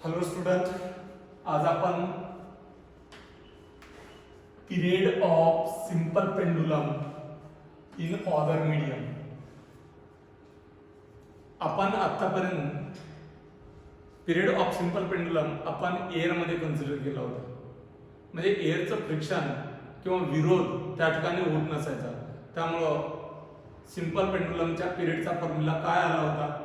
Hello student, आज आपण period of simple pendulum in order medium आपण आतापर्यंत पिरियड ऑफ सिंपल पेंडुलम आपण एअरमध्ये कन्सिडर केला होता. म्हणजे एअरचं फ्रिक्शन किंवा विरोध त्या ठिकाणी होत नसायचा. त्यामुळं सिंपल पेंडुलमच्या पिरियडचा फॉर्म्युला काय आला होता?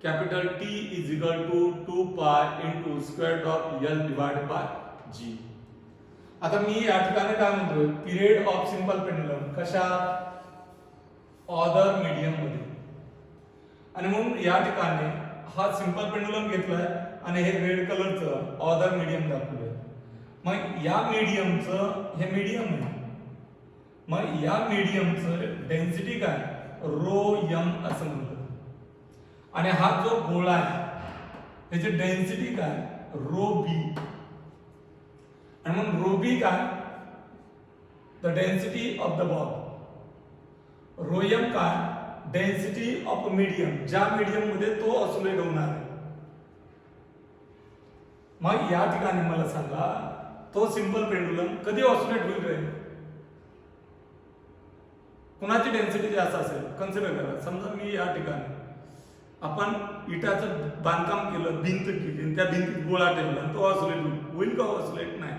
Capital T is equal to 2 pi into square root of L divided by G. आता मी या ठिकाणी काय म्हणतोय, पिरियड ऑफ सिंपल पेंडुलम कशा ऑर्डर मीडियम मध्ये, आणि म्हणून या ठिकाणी हा सिंपल पेंडुलम घेतलाय आणि हे रेड कलरचं ऑर्डर मीडियम दाखवलंय. मग या मीडियमचं हे मीडियम आहे. मग या मीडियमचं डेन्सिटी काय, रो एम असं म्हणतात. आणि हा जो गोळा आहे त्याची डेन्सिटी काय, रो बी. आणि मग रो बी काय, the density of the ball. Rho m काय, डेन्सिटी ऑफ मीडियम, ज्या मीडियम मध्ये तो ऑसिलेट होणार आहे. मग या ठिकाणी मला सांगा, तो सिंपल पेंडुलम कधी ऑसिलेट होईल रे? कुणाची डेन्सिटी जास्त असेल कन्सिडर करा. समजा मी या ठिकाणी आपण इटाचं बांधकाम केलं, भिंत केली आणि त्या भिंतीत गोळा ठेवला, तो ऑसिलेट होईल का? ऑसिलेट नाही,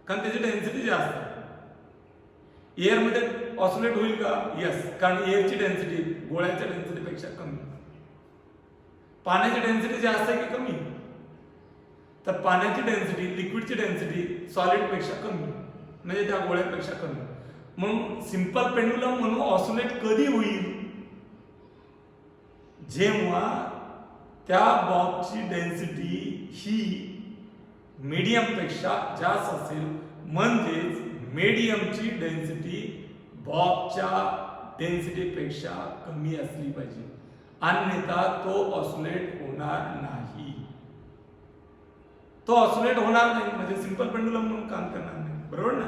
कारण त्याची डेन्सिटी जास्त आहे. एअरमध्ये ऑसिलेट होईल का? यस, कारण एअरची डेन्सिटी गोळ्याच्या डेन्सिटीपेक्षा कमी. पाण्याची डेन्सिटी जास्त आहे की कमी? तर पाण्याची डेन्सिटी, लिक्विडची डेन्सिटी सॉलिड पेक्षा कमी, म्हणजे त्या गोळ्यापेक्षा कमी. म्हणून सिंपल पेंडुलम म्हणून ऑसिलेट कधी होईल? जेव्हा त्या बॉबची डेन्सिटी ही मीडियम पेक्षा जास्त असेल, म्हणजेच मीडियमची डेन्सिटी बॉबच्या डेन्सिटी पेक्षा कमी असली पाहिजे, अन्यथा तो ऑसिलेट होणार नाही. तो ऑसिलेट होणार नाही म्हणजे सिंपल पेंडुलम म्हणून काम करणार नाही, बरोबर ना?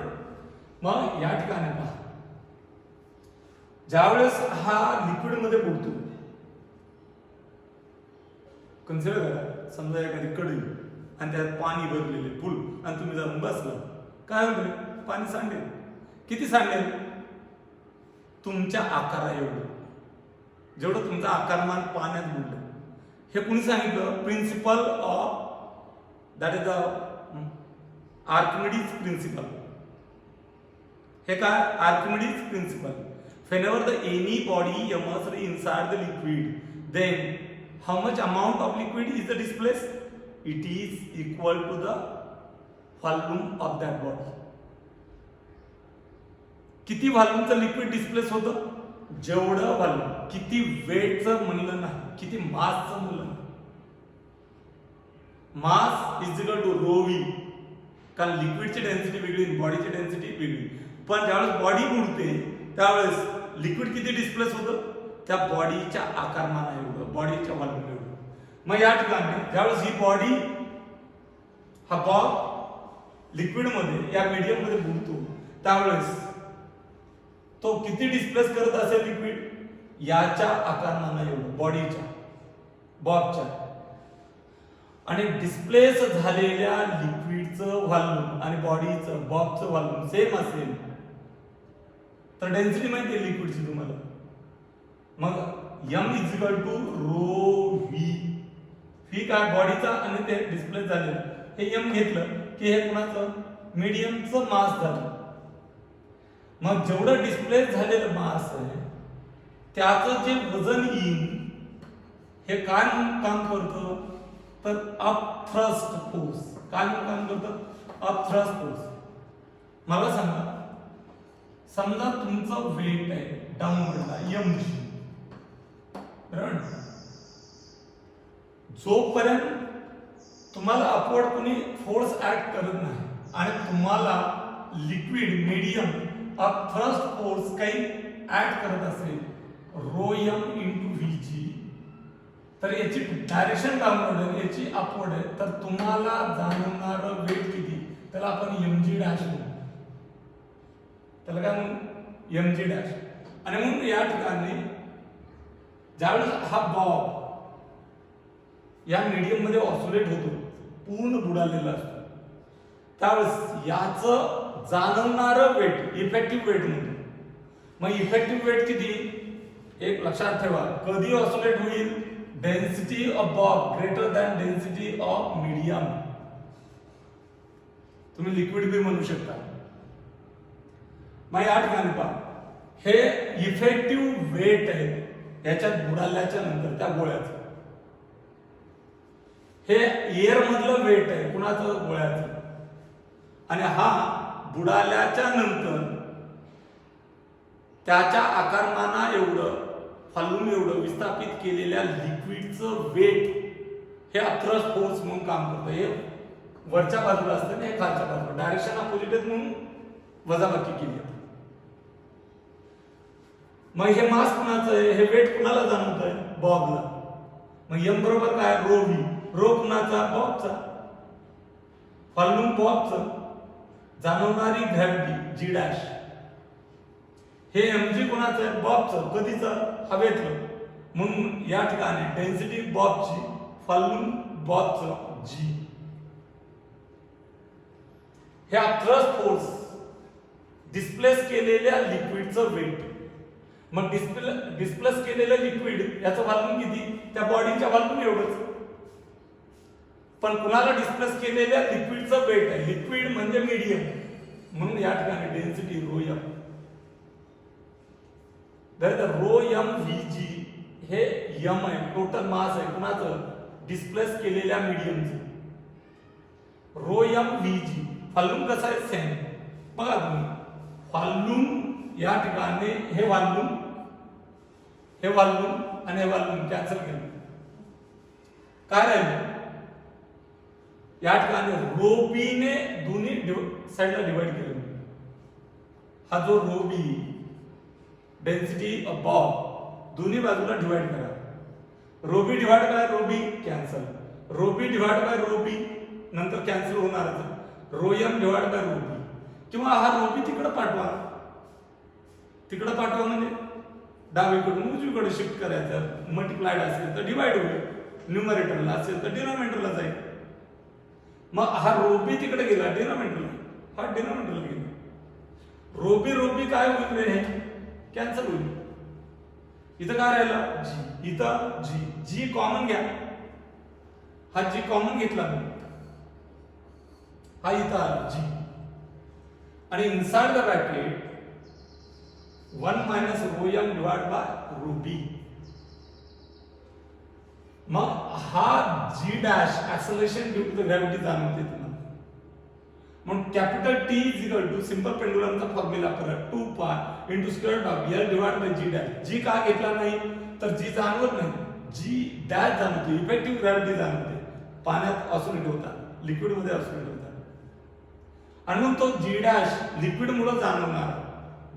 मग या ठिकाणी पहा, ज्यावेळेस हा लिक्विड मध्ये बुडतो, कन्सिडर करा, समजा एखादी कढई आणि त्यात पाणी भरलेले फुल आणि तुम्ही जाऊन बसला, काय होईल? पाणी सांडेल. किती सांडेल? तुमच्या आकारा एवढं, जेवढं तुमचं आकारमान पाण्यात बुडलं. हे कुणी सांगितलं? Principle of, that is the Archimedes principle. हे काय? Archimedes principle. Whenever the any body immersed inside the liquid, then how much amount of liquid is the displaced? It is equal to the volume of that body. किती व्हॉल्यूमचं liquid displace होतं? जेवढं volume. किती वेटचं म्हणलं नाही, किती मासचं म्हणलं नाही. Mass is equal to rho v, कारण लिक्विडची डेन्सिटी वेगळी, बॉडीची डेन्सिटी वेगळी. पण ज्यावेळेस बॉडी बुडते त्यावेळेस लिक्विड किती डिस्प्लेस होतं? त्या बॉडीच्या आकारमाना एवढं, बॉडीच्या व्हॉल्यूम एवढं. मग या ठिकाणी ज्यावेळेस ही बॉडी, हा बॉल लिक्विड मध्ये या मीडियम मध्ये बुडतो, त्यावेळेस तो किती डिस्प्लेस करत असेल लिक्विड? याच्या आकारमाना एवढं, बॉडीच्या, बॉबच्या. आणि डिस्प्लेस झालेल्या लिक्विडचं व्हॉल्यूम आणि बॉडीचं, बॉबचं व्हॉल्यूम सेम असेल तर डेन्सिटी माहिती आहे लिक्विडची तुम्हाला. मग m is equal to rho v. V काय? बॉडीचा आणि ते डिस्प्ले झालेलं. हे एम घेतलं की हे कुणाचं? मीडियमचं मास झालं. मग जेवढं डिस्प्ले झालेलं मास आहे त्याचं जे वजन येईल, हे काय काम करतं? तर अप थ्रस्ट फोर्स. काय काम करतं? Up thrust force. मला सांगा, समजा तुमचं वेट आहे डाऊनवर्डला एम दिशेने, बरोबर? जोपर्यंत तुम्हाला अपवर्ड कोणी फोर्स ऍक्ट करत नाही आणि तुम्हाला liquid medium up thrust force काही ऍड करत असेल, रो एम इंटू व्ही जी, तर याची डायरेक्शन डाऊनवर्ड आहे, याची अपवर्ड आहे, तर तुम्हाला जाणवणारं वेट किती? त्याला आपण एम जी डॅश म्हणू. त्याला काय म्हणू? M g dash. आणि म्हणून या ठिकाणी ज्यावेळेस हा बॉब या मीडियम मध्ये ऑसिलेट होतो, पूर्ण बुडालेला असतो, त्यावेळेस याचं जाणवणारं वेट इफेक्टिव्ह वेट म्हणतो. मग इफेक्टिव्ह वेट किती, एक लक्षात ठेवा, कधी ऑसिलेट होईल, density of Bob greater than density of medium. तुम्ही लिक्विड बी म्हणू शकता. मग या ठिकाणी पहा, हे इफेक्टिव्ह वेट आहे याच्यात बुडाल्याच्या नंतर त्या गोळ्याचं. हे एअर मधलं वेट आहे कुणाचं, गोळ्याचं. आणि हा बुडाल्याच्या नंतर त्याच्या आकारमाना एवढं फालून एवढं विस्थापित केलेल्या लिक्विडचं वेट हे थ्रस्ट फोर्स म्हणून काम करतं. हे वरच्या बाजूला असतं, हे खालच्या बाजूला, डायरेक्शन अपोजिट आहेत म्हणून वजाबाकी केली. मग हे मास कुणाचं आहे, हे वेट कुणाला जाणवत आहे, बॉबला. मग एम बरोबर काय, रो व्ही. रो कुणाचा, बॉबचा. फालून बॉबचं जाणवणारी ग्रॅव्हिटी जी डॅश. हे mg कोणाचं आहे, बॉबचं. कधीचं, हवेतलं. म्हणून या ठिकाणी डेन्सिटी बॉबची, फालून बॉबचं जी. हे थ्रस्ट फोर्स डिस्प्लेस केलेल्या लिक्विडचं वेट. मग डिस्प्लेस केलेलं लिक्विड याचं व्हॉल्यूम किती, त्या बॉडीच्या व्हॉल्यूम एवढंच. पण कुणाला डिस्प्लेस केलेल्या लिक्विडचं वेट आहे, लिक्विड म्हणजे मीडियम, म्हणून या ठिकाणी density rho M. Rho M V G हे एम आहे, टोटल मास आहे कुणाचं, डिस्प्लेस केलेल्या मीडियमचं. Rho M V G. Volume कसं आहे, सेम. बघा तुम्ही, व्हॉल्यूम या ठिकाणी हे व्हॉल्यूम आणि हे व्हॉल्यूम कॅन्सल केलं. काय राहिलं, या ठिकाणी रो बी ने दोन्ही साइडला डिवाइड केलं. हा जो rho B density of bob दोन्ही बाजूला डिवाइड करा. Rho B divide by rho B cancel, rho B divide by rho B नंतर कॅन्सल होणार, rho M divide by rho B. किंवा हा रो बी तिकडे पाठवा, तिकडे पाठवा म्हणजे डावीकडून उजवीकडे शिफ्ट करायचं. मल्टिप्लाइड असेल तर डिवाइड होईल, न्यूमरेटरला असेल तर डिनॉमिनेटरला जाईल. मग हा रो बी तिकडे गेला डिनॉमिनेटरला, हा डिनॉमिनेटरला गेला. रो बी काय होईल रे, कॅन्सल होईल. इथं काय राहिलं, जी. इथं जी कॉमन घ्या, हा जी कॉमन घेतला, हा इथं आला जी. आणि inside the bracket 1 minus rho M divide by rho B. मग हा G dash acceleration due to the gravity जाणवते तुम्हाला. म्हणून capital T is equal to simple पेंडुलमचा फॉर्म्युला करा, 2 pi into square of L divide by G dash. G का घेतला नाही तर जी जाणवत नाही, जी डॅश जाणवते, इफेक्टिव्ह ग्रॅव्हिटी जाणवते. पाण्यात ऑसिलेट होतात, लिक्विड मध्ये ऑसिलेट होतात. आणि मग तो जी डॅश लिक्विड मुळे जाणवणार.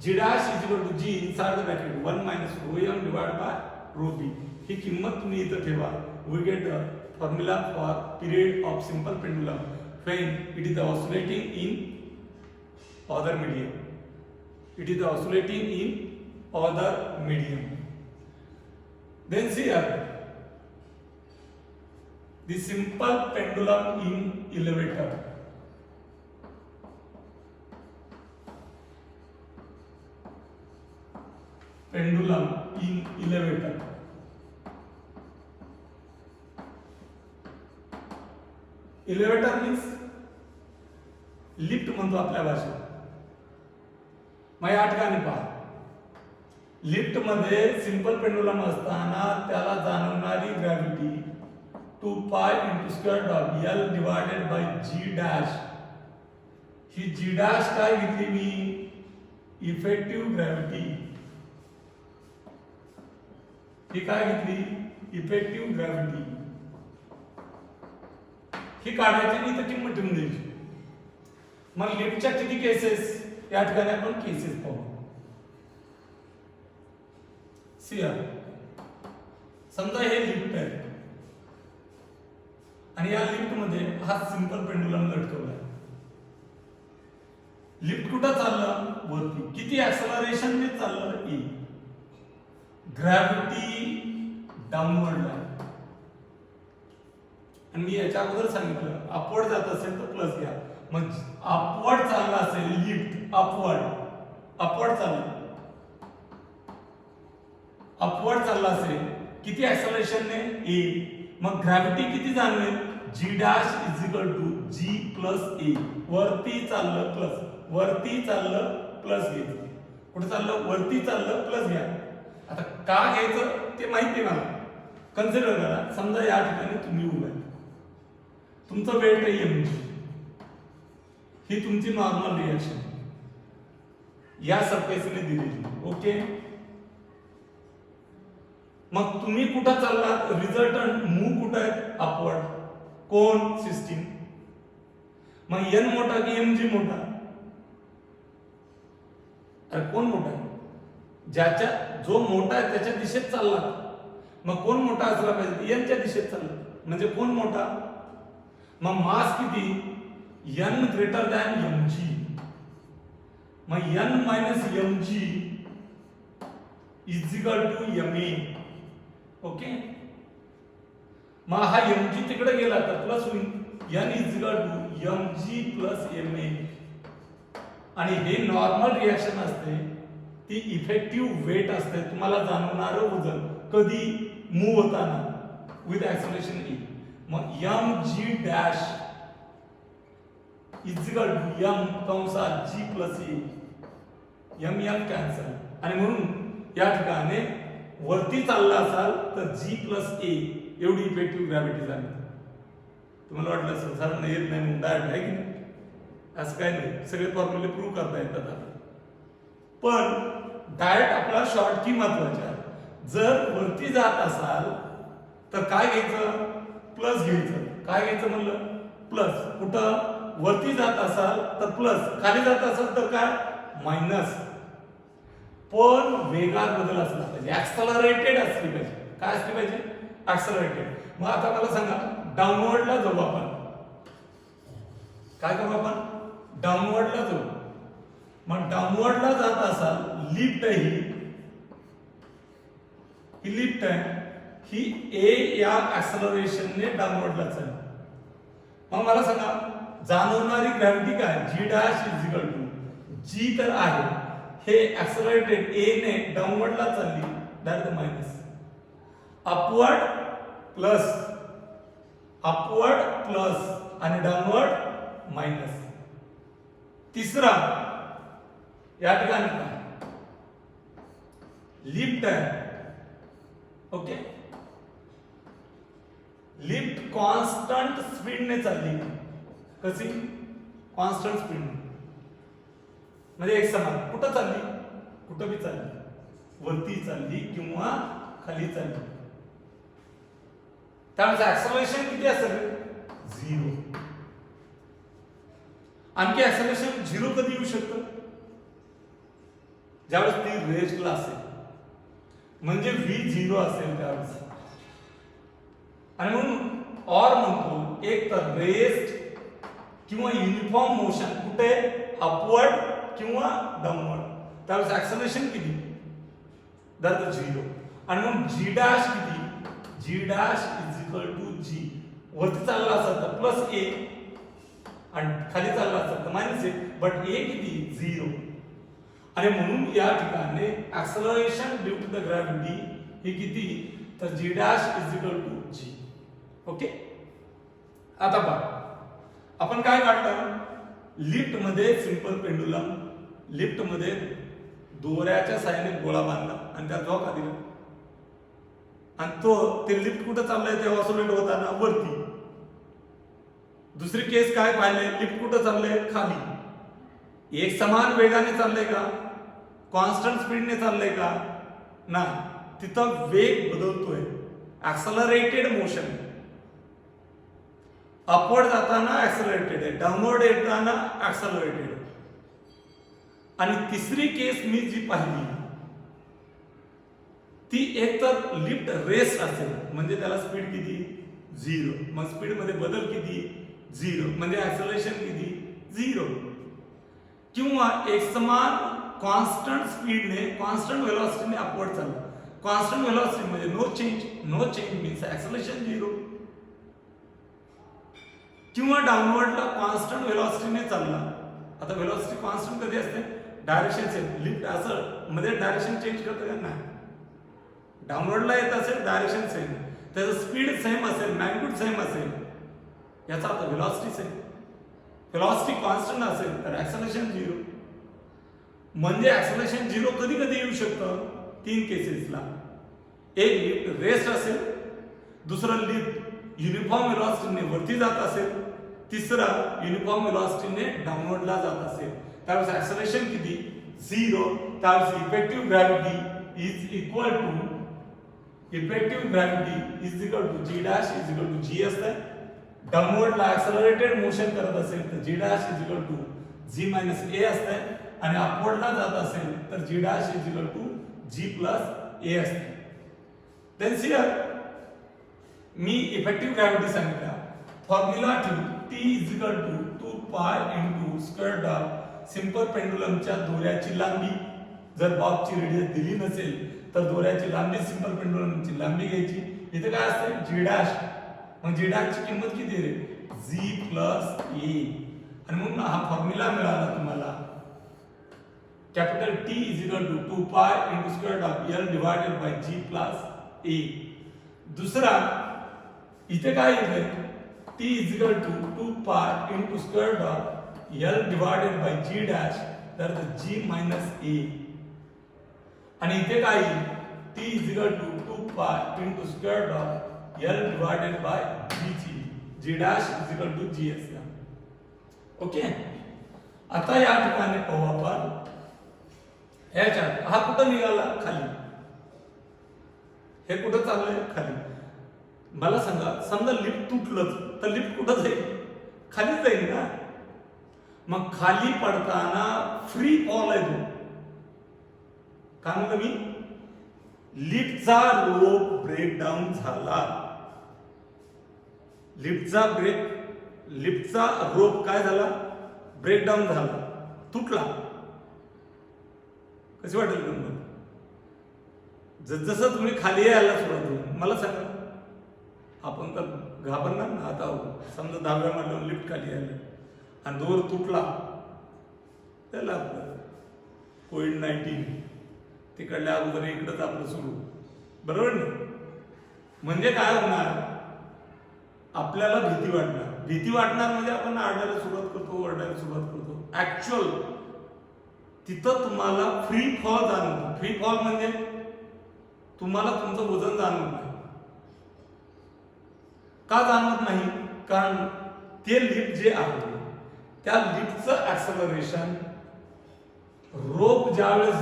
G dash is equal to G inside the bracket 1 minus rho M divide by rho B. ही किंमत तुम्ही इथं ठेवा. We get the formula for period of simple pendulum when it is oscillating in other medium. It is oscillating in other medium. Then see here, the simple pendulum in elevator. Pendulum in elevator. Elevator means lift म्हणतो आपल्या भाषेत. मग या ठिकाणी पहा, lift मध्ये simple pendulum असताना त्याला जाणवणारी gravity 2 pi into square of L divided by G dash. ही जी डॅश काय घेतली मी, इफेक्टिव्ह ग्रॅव्हिटी. ही काय घेतली, इफेक्टिव्ह ग्रॅव्हिटी. ही काढायची आणि इथं किंमत ठेवून द्यायची. मग लिफ्टच्या किती केसेस, या ठिकाणी आपण केसेस पाहू. सिया समजा हे लिफ्ट आहे आणि या लिफ्ट मध्ये हा सिंपल पेंडुलम लटकवला. लिफ्ट कुठं चाललं, वरती. किती ऍक्सेलरेशन ने चाललं, ई. ग्रॅव्हिटी डाऊनवर्डला. आणि मी याच्या अगोदर सांगितलं अपवर्ड जात असेल तर प्लस घ्या. मग अपवर्ड चालला असेल लिफ्ट अपवर्ड चालला असेल किती ऍक्सलरेशनने ए. मग ग्रॅव्हिटी किती जाणवेल g dash is equal to g plus A. वरती चाललं प्लस घ्यायचं. कुठे चाललं वरती चाललं प्लस घ्या. आता का घ्यायचं ते माहिती मला. कन्सिडर करा समजा या ठिकाणी तुम्ही उभे आहे, तुमचं वेट आहे mg, ही तुमची नॉर्मल रिएक्शन या सरफेसने दिलेली. ओके, मग तुम्ही कुठं चाललात रिझल्टंट मूव कुठं आहे अपवर्ड. कोण सिस्टीम. मग n मोठा की mg मोठा. अरे कोण मोठा आहे ज्याच्या जो मोठा आहे त्याच्या दिशेत चालला. मग कोण मोठा असला पाहिजे n च्या दिशेत चालला म्हणजे कोण मोठा. मग मास किती n ग्रेटर दॅन mg. मग n minus mg is equal to ma. Okay, मग हा mg तिकडे गेला तर प्लस होईल n is equal to mg plus ma. आणि हे नॉर्मल रिएक्शन असते, ती इफेक्टिव्ह वेट असते तुम्हाला जाणवणारं वजन कधी मूव होताना विथ ऍक्सलरेशन e. मग mg dash is equal to m कंसात g plus e. m cancel. आणि म्हणून या ठिकाणी वरती चालला असाल तर g प्लस a एवढी इफेक्टिव्ह ग्रॅव्हिटी झाली. तुम्हाला वाटलं संसारानं येत नाही म्हणून डायरेक्ट आहे की नाही, असं काय नाही. सगळे फॉर्म्युले प्रूव्ह करता येतात. पण डायरेक्ट आपला शॉर्ट की महत्वाचा आहे. जर वरती जात असाल तर काय घ्यायचं प्लस घ्यायचं. काय घ्यायचं म्हणलं प्लस. कुठं वरती जात असाल तर प्लस, खाली जात असाल तर काय मायनस. पण वेगात बदल असला पाहिजे, ऍक्सलरेटेड असली पाहिजे. काय असली पाहिजे ऍक्सलरेटेड. मग आता मला सांगा डाऊनवर्डला जाऊ आपण. काय करू आपण डाऊनवर्डला जाऊ. मग डाऊनवर्डला जात असाल लिफ्ट आहे ही लिफ्ट आहे ही ए या ऍक्सलरेशनने डाऊनवर्डला चालली. मग मला सांगा जाणवणारी ग्रॅव्हिटी काय g dash is equal to g तर आहे हे ऍक्सलरेटेड ए ने डाऊनवर्डला चालली that the minus. Upward plus आणि डाऊनवर्ड मायनस. तिसरा या ठिकाणी काय लिफ्ट आहे. ओके, लिफ्ट कॉन्स्टंट स्पीडने चालली. कशी कॉन्स्टंट स्पीड म्हणजे एक समान. कुठं चालली कुठं बी चालली, वरती चालली किंवा खाली चालली. त्यामुळे ऍक्सलरेशन किती असेल 0. आणखी ऍक्सलरेशन 0 कधी येऊ शकतं ज्यावेळेस ती रेस्टला असेल म्हणजे v 0 असेल त्यावेळेस. आणि म्हणून और म्हणतो एक तर रेस्ट किंवा युनिफॉर्म मोशन कुठे अपवर्ड किंवा डाऊनवर्ड. त्यावेळेस ऍक्सलरेशन किती दॅट इज 0. आणि मग g डॅश किती g dash is equal to g. वरती चालला असेल तर प्लस a आणि खाली चालला असेल तर मायनस a. बट a किती 0. आणि म्हणून या ठिकाणी acceleration due to the gravity ही किती तर g dash is equal to g. Okay, आता पहा आपण काय काढलं लिफ्ट मध्ये सिंपल पेंडुलम. लिफ्ट मध्ये दोऱ्याच्या साहाय्याने गोळा बांधला आणि त्यात झोका दिला आणि तो ते लिफ्ट कुठं चाललंय ते ऑसिलेट होताना वरती. दुसरी केस काय पाहिले लिफ्ट कुठं चाललंय खाली. एक समान वेगाने चाललंय का कॉन्स्टंट स्पीडने चाललंय का नाही. तिथं वेग बदलतोय ऍक्सलरेटेड मोशन. अपवर्ड जाताना ऍक्सलरेटेड आहे, डाऊनवर्ड येताना ऍक्सलरेटेड. आणि तिसरी केस मी जी पाहिली ती एक तर लिफ्ट रेस्ट असेल म्हणजे त्याला स्पीड किती 0. मग स्पीड मध्ये बदल किती 0 म्हणजे ऍक्सलरेशन किती 0. किंवा एक समान कॉन्स्टंट स्पीडने कॉन्स्टंट व्हेलॉसिटीने अपवर्ड चालला. कॉन्स्टंट व्हेलॉसिटी म्हणजे नो चेंज मीन्स ऍक्सलरेशन 0. किंवा डाऊनवर्डला कॉन्स्टंट व्हेलॉसिटीने चालला. आता व्हेलॉसिटी कॉन्स्टंट कधी असते? Direction same. लिफ्ट असं मध्ये डायरेक्शन चेंज करतं का? नाही. डाऊनवर्डला येत असेल डायरेक्शन सेम, त्याचं स्पीड सेम असेल, मॅग्निट्यूड सेम असेल, याचा अर्थ व्हेलॉसिटी सेम. व्हेलॉसिटी कॉन्स्टंट असेल तर ऍक्सलरेशन 0. म्हणजे ऍक्सलरेशन 0 कधी कधी येऊ शकतं? 3 केसेसला. एक लिफ्ट रेस्ट असेल, दुसरं लिफ्ट युनिफॉर्म व्हेलॉसिटीने वरती जात असेल, तिसरा युनिफॉर्म व्हेलॉसिटीने डाऊनवर्डला जात असेल. त्यावेळेस ऍक्सलरेशन किती? 0. त्यावेळेस effective gravity is equal to g dash is equal to g असतं. डाऊनवर्डला ऍक्सलरेटेड मोशन करत असेल तर g dash is equal to g minus a असतं, आणि अपवर्डला जात असेल तर g dash is equal to g plus a असतं. देन हियर मी इफेक्टिव्ह ग्रॅव्हिटी सांगितला. फॉर्म्युला ठेवू T is equal to 2 pi into square of simple पेंडुलमच्या दोऱ्याची लांबी. जर बॉबची रेडियस दिली नसेल तर दोऱ्याची लांबी, सिंपल पेंडुलमची लांबी घ्यायची. इथे काय असते? g dash. मग g डॅश ची किंमत किती रे? g plus a. आणि म्हणून हा फॉर्म्युला मिळाला तुम्हाला. Capital T is equal to 2 pi into square of L divided by g plus a. दुसरा इथे काय येते? T is equal to 2 pi into square of L divided by g dash, तर g मायनस a. आणि इथे काय येईल? T is equal to 2 pi into square of L divided by g dash is equal to g असतं. Okay. आता या ठिकाणी पाहू आपण. ह्याच्यात हा कुठं निघाला? खाली. हे कुठं चाललंय? खाली. मला सांगा, समजा लिफ्ट तुटलं तर लिफ्ट कुठं जाईल? खाली जाईल ना. मग खाली पडताना फ्री फॉल आहे तो. काय म्हणलं मी? लिफ्टचा रोप ब्रेकडाऊन झाला. लिफ्टचा रोप काय झाला? ब्रेकडाऊन झाला, तुटला. कशी वाटेल गंमत? जसं तुम्ही खाली यायला सुरुवात होईल. मला सांगा, आपण तर घाबरणार ना. आता समजा 10व्या मजल्यावर लिफ्ट खाली आलं आणि दोर तुटला, त्याला आपलं कोविड-19 तिकडल्या अगोदर इकडंच आपलं सुरू, बरोबर ना. म्हणजे काय होणार? आपल्याला भीती वाटणार. भीती वाटणार म्हणजे आपण आरडायला सुरुवात करतो, ओरडायला सुरुवात करतो. ऍक्च्युअल तिथं तुम्हाला फ्री फॉल जाणवतो. फ्री फॉल म्हणजे तुम्हाला तुमचं वजन जाणवत नाही. का जाणवत नाही? कारण ते लिफ्ट जे आहे त्या लिफ्टचं ऍक्सलरेशन, रोप ज्यावेळेस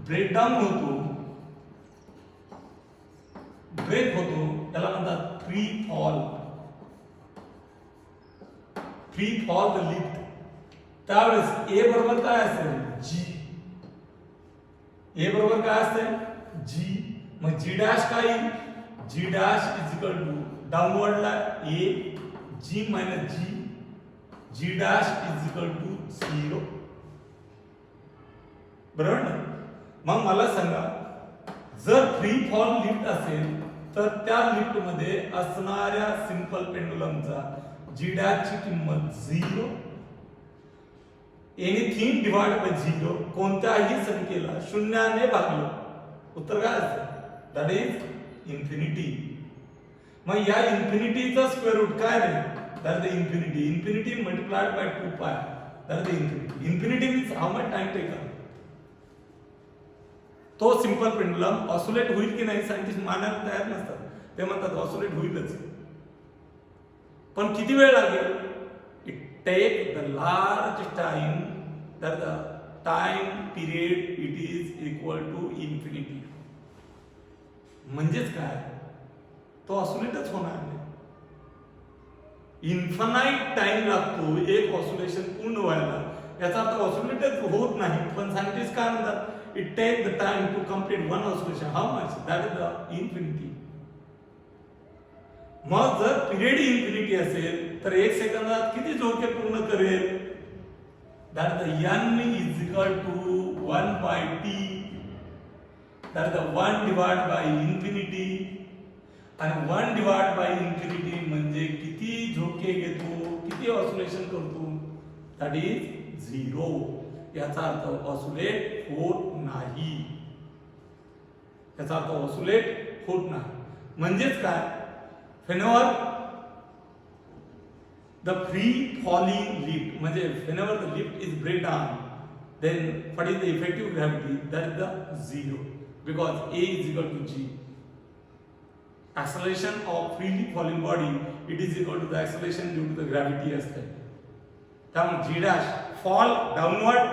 ब्रेकडाऊन होतो, ब्रेक होतो, त्याला म्हणतात free fall. Free fall the lift. त्यावेळेस ए बरोबर काय असेल? g. ए बरोबर काय असेल? g. मग g डॅश काय येईल? g dash is equal to डाऊनवर्डला a g minus g dash is equal to 0. बरोबर ना. मग मला सांगा, जर फ्री फॉल लिफ्ट असेल तर त्या लिफ्ट मध्ये असणाऱ्या सिंपल पेंडुलमचा g डॅश ची किंमत 0. Anything divide by 0. कोणत्याही संख्येला शून्याने भागलं, उत्तर काय असेल? That is infinity. मग या इन्फिनिटीचा स्क्वेअर रूट काय रे? That is infinity. Infinity multiplied by 2 pi, that is infinity. Infinity means how much time taken. तो सिंपल पेंडुलम ऑसिलेट होईल की नाही सायंटिस्ट मानायला तयार नसतात. ते म्हणतात ऑसिलेट होईलच, पण किती वेळ लागेल? It take the large time, that the time period it is equal to infinity. म्हणजेच काय? तो ऑसिलेटच होणार नाही. इन्फानाइट टाइम लागतो एक ऑसिलेशन पूर्ण व्हायला. याचा अर्थ ऑसिलेटच होत नाही. पण सायंटिस्ट काय म्हणतात? It take the time to complete one oscillation. How much? That is the infinity. मग जर पिरियड इन्फिनिटी असेल तर 1 सेकंदात किती झोके पूर्ण करेल? That the n is equal to 1 by t. That the 1 divided by infinity. आणि 1 डिवाइड बाय इन्फिनिटी म्हणजे किती झोके घेतो, किती ऑसिलेशन करतो, दॅट इज 0. याचा अर्थ ऑसिलेट होत नाही. याचा अर्थ ऑसिलेट होत नाही म्हणजेच काय, whenever the free falling lift म्हणजे whenever the lift is break down, then what is the effective gravity, that is the 0, because A is equal to G. Acceleration of freely falling body, it is equal to the acceleration due to the gravity असते. त्यामुळे G dash fall downward,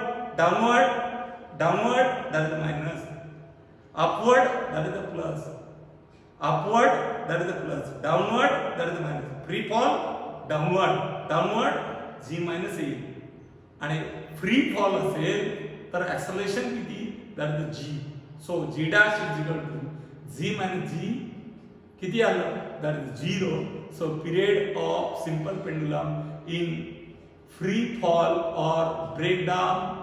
that is the minus, upward, that is the plus, upward, that is the plus, downward, that is the minus. Free fall downward G minus A. आणि free fall असेल तर acceleration किती, that is G. So G dash is equal to G minus G किती आलं, that is 0. So period of simple pendulum in free fall और break down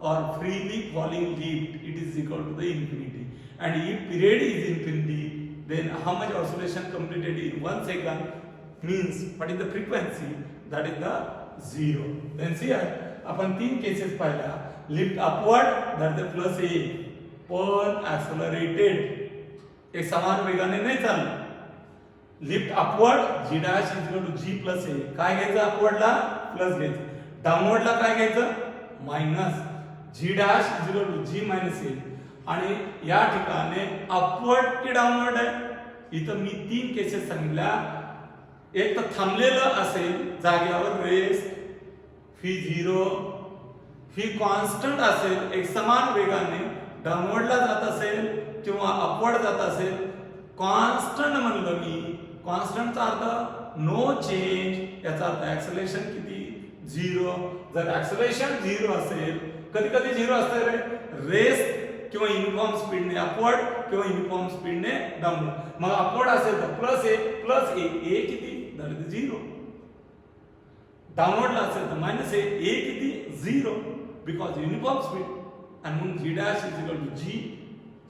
or freely falling leaf, it is equal to the infinity. And if period is infinity, then how much oscillation completed in 1 second means what is the frequency, that is the 0. Then see आपण 3 cases पाहिल्या. Lift upward, that is the plus A, पण ऍक्सलरेटेड एक समान वेगाने नाही चाललं. Lift upward G dash is equal to G plus A. काय घ्यायचं अपवर्डला, प्लस घ्यायचं. डाउनवर्डला काय घ्यायचं, minus. G dash is equal to G minus A. आणि या ठिकाणी अपवर्ड की डाउनवर्ड आहे, इथं मी 3 केसेस सांगितल्या. एक तर थांबलेलं असेल जागेवर रेस्ट, फी 0, फी कॉन्स्टंट असेल, एक समान वेगाने डाउनवर्डला जात असेल किंवा अपवर्ड जात असेल. कॉन्स्टंट म्हणलं मी, कॉन्स्टंटचा अर्थ नो चेंज, याचा अर्थ ऍक्सलेरेशन किती, 0. जर ऍक्सलेरेशन 0 असेल, कधी कधी 0 असते रे, रेस्ट किंवा युनिफॉर्म स्पीडने अपवर्ड किंवा युनिफॉर्म स्पीडने डाउनवर्ड. मग अपवर्ड असेल तर प्लस ए किती, दॅट इज 0. डाउनवर्डला असेल तर मायनस ए किती, 0, बिकॉज युनिफॉर्म स्पीड. आणि मग G dash is equal to G.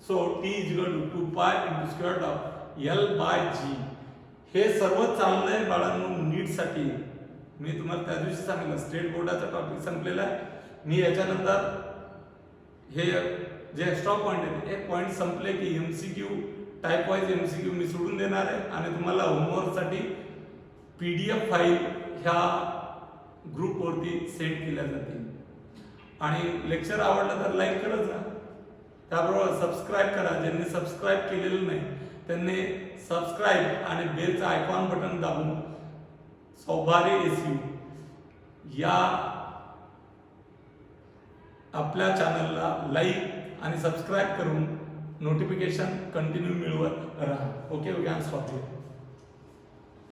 So T is equal to 2 pi into square root of L by G. हे सर्व चाललंय बाळांनो नीट साठी. मी तुम्हाला त्या दिवशी सांगितलं स्टेट बोर्डाचा टॉपिक संपलेला आहे. मी याच्यानंतर हे जे एक्स्ट्रा पॉइंट आहेत हे पॉइंट संपले की MCQ टाइप वाइज MCQ मी सोडून देणार आहे आणि तुम्हाला होमवर्क साठी PDF फाईल ह्या ग्रुपवरती सेंड केल्या जातील. आणि लेक्चर आवडलं तर लाईक करत जा, त्याबरोबर सबस्क्राईब करा. ज्यांनी सबस्क्राईब केलेलं नाही त्यांनी सबस्क्राईब आणि बेलचं आयकॉन बटन दाबून सौभाग्य SU या आपल्या चॅनलला लाईक आणि सबस्क्राईब करून नोटिफिकेशन कंटिन्यू मिळवत राहा. Okay, stop.